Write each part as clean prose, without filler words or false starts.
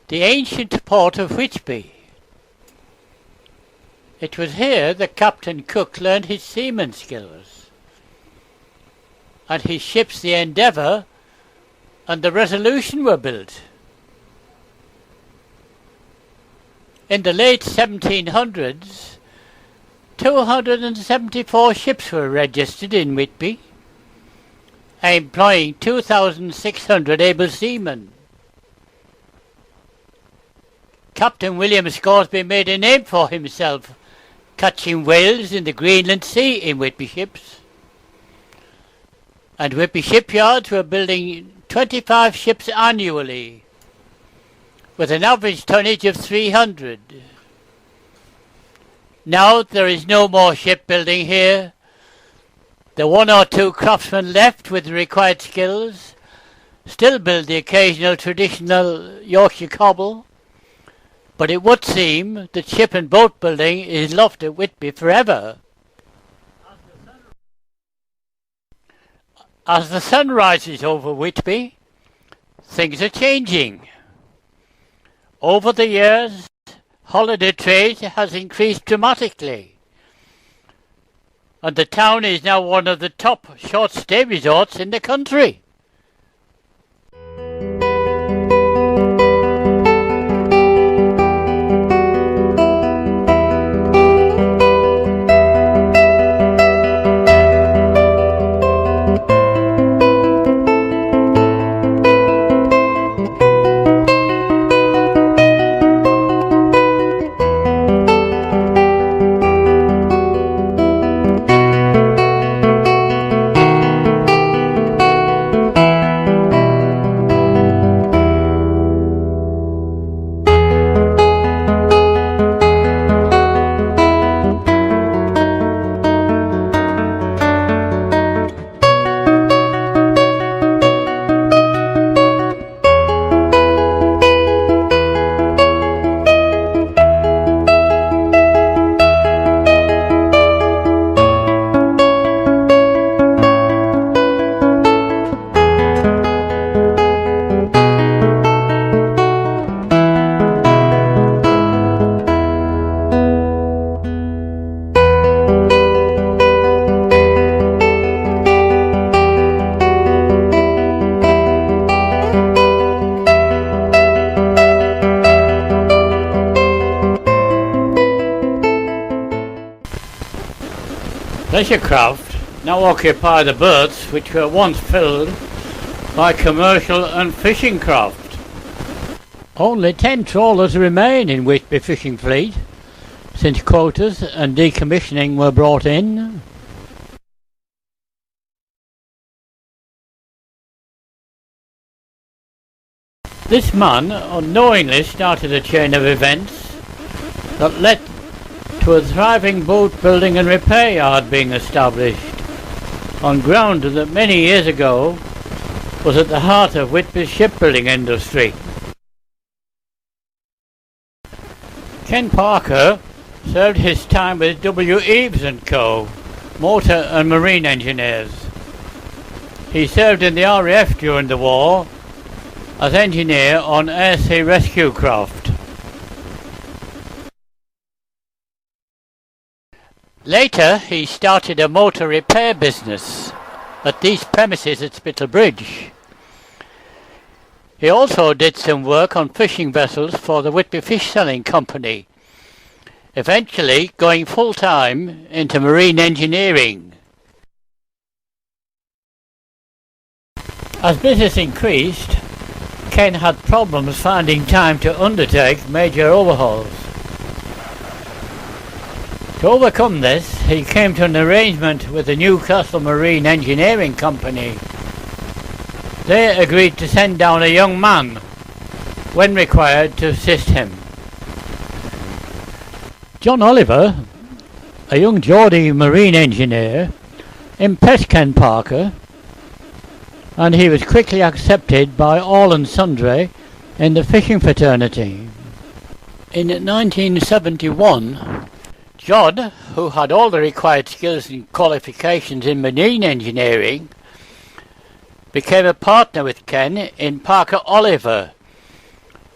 the ancient port of Whitby. It was here that Captain Cook learned his seaman skills, and his ships the Endeavour and the Resolution were built. In the late 1700s, 274 ships were registered in Whitby, employing 2,600 able seamen. Captain William Scoresby made a name for himself, catching whales in the Greenland Sea in Whitby ships. And Whitby shipyards were building 25 ships annually, with an average tonnage of 300. Now there is no more shipbuilding here. The one or two craftsmen left with the required skills still build the occasional traditional Yorkshire cobble, but it would seem that ship and boat building is lost at Whitby forever. As the sun rises over Whitby, things are changing. Over the years, holiday trade has increased dramatically, and the town is now one of the top short stay resorts in the country. Pleasure craft now occupy the berths which were once filled by commercial and fishing craft. Only 10 trawlers remain in Whitby fishing fleet since quotas and decommissioning were brought in. This man unknowingly started a chain of events that led to a thriving boat building and repair yard being established on ground that many years ago was at the heart of Whitby's shipbuilding industry. Ken Parker served his time with W. Eaves & Co., motor and marine engineers. He served in the RAF during the war as engineer on air-sea rescue craft. Later, he started a motor repair business at these premises at Spittal Bridge. He also did some work on fishing vessels for the Whitby Fish Selling Company, eventually going full-time into marine engineering. As business increased, Ken had problems finding time to undertake major overhauls. To overcome this, he came to an arrangement with the Newcastle Marine Engineering Company. They agreed to send down a young man, when required, to assist him. John Oliver, a young Geordie marine engineer, impressed Ken Parker, and he was quickly accepted by all and sundry in the fishing fraternity. In 1971, John, who had all the required skills and qualifications in marine engineering, became a partner with Ken in Parker Oliver,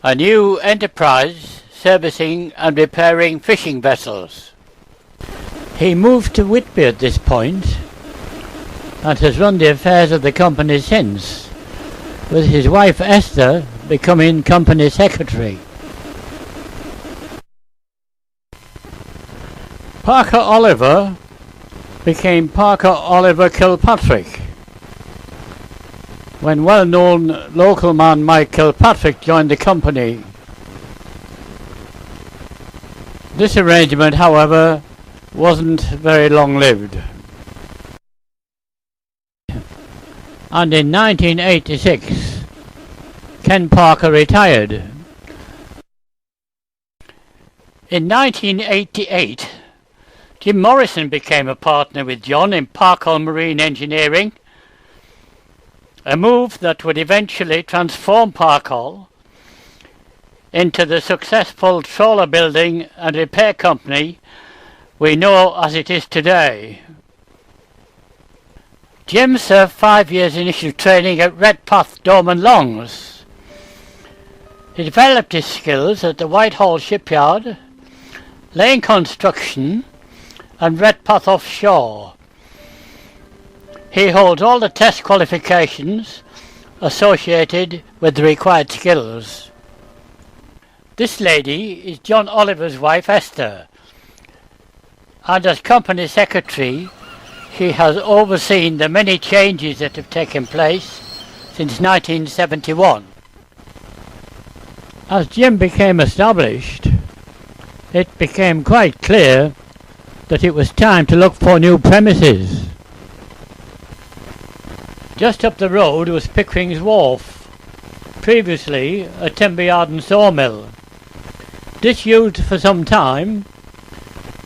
a new enterprise servicing and repairing fishing vessels. He moved to Whitby at this point and has run the affairs of the company since, with his wife Esther becoming company secretary. Parker Oliver became Parker Oliver Kilpatrick when well-known local man Mike Kilpatrick joined the company. This arrangement, however, wasn't very long-lived. And in 1986, Ken Parker retired. In 1988, Jim Morrison became a partner with John in Parkol Marine Engineering, a move that would eventually transform Parkol into the successful trawler building and repair company we know as it is today. Jim served 5 years initial training at Redpath, Dorman Longs. He developed his skills at the Whitehall shipyard, laying construction, and Redpath offshore. He holds all the test qualifications associated with the required skills. This lady is John Oliver's wife Esther, and as company secretary she has overseen the many changes that have taken place since 1971. As Jim became established, it became quite clear that it was time to look for new premises. Just up the road was Pickering's Wharf, previously a timber yard and sawmill. Disused for some time,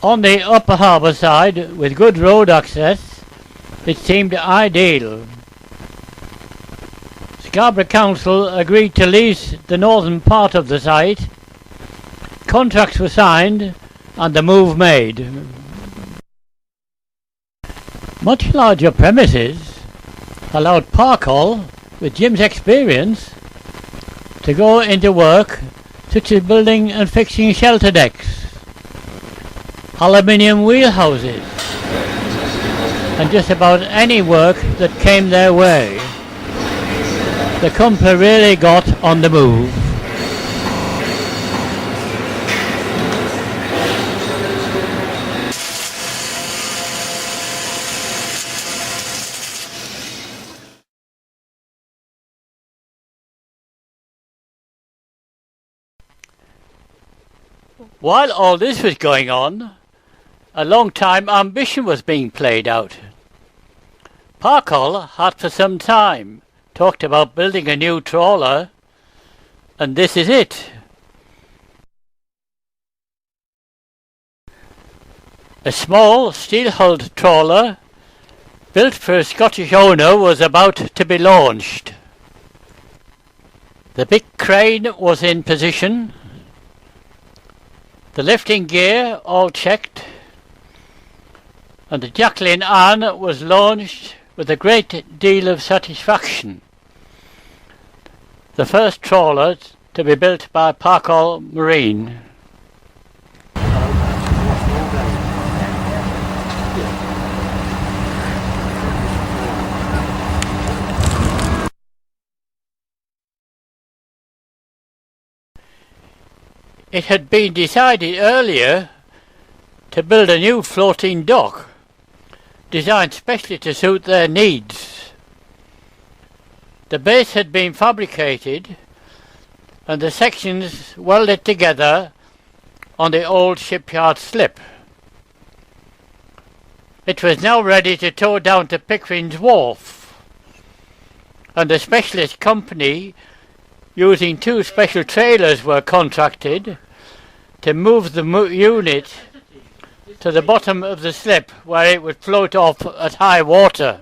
on the upper harbour side with good road access, it seemed ideal. Scarborough Council agreed to lease the northern part of the site. Contracts were signed and the move made. Much larger premises allowed Parkol, with Jim's experience, to go into work such as building and fixing shelter decks, aluminium wheelhouses, and just about any work that came their way. The company really got on the move. While all this was going on, a long-time ambition was being played out. Parkol had for some time talked about building a new trawler, and this is it. A small steel-hulled trawler built for a Scottish owner was about to be launched. The big crane was in position, the lifting gear all checked, and the Jacqueline Ann was launched with a great deal of satisfaction. The first trawler to be built by Parkol Marine. It had been decided earlier to build a new floating dock, designed specially to suit their needs. The base had been fabricated and the sections welded together on the old shipyard slip. It was now ready to tow down to Pickering's Wharf, and a specialist company using 2 special trailers were contracted to move the unit to the bottom of the slip where it would float off at high water.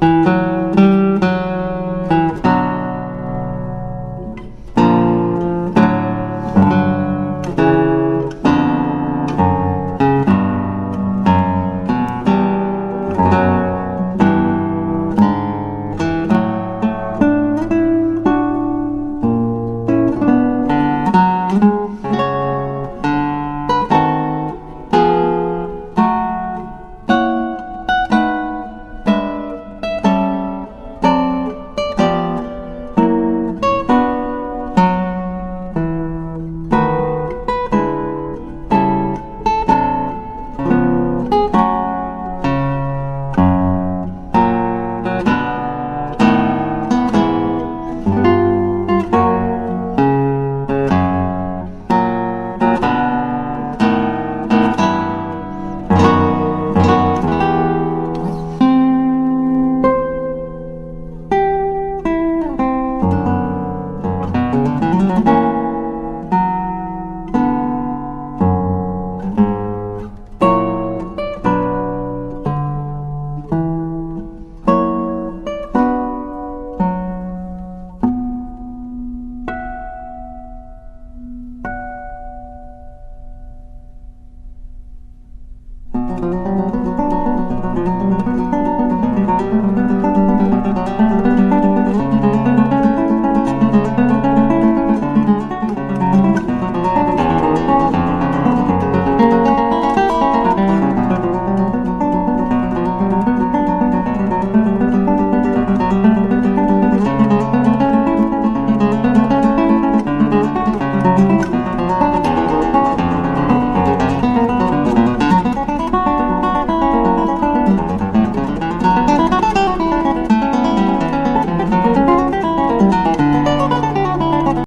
Bye.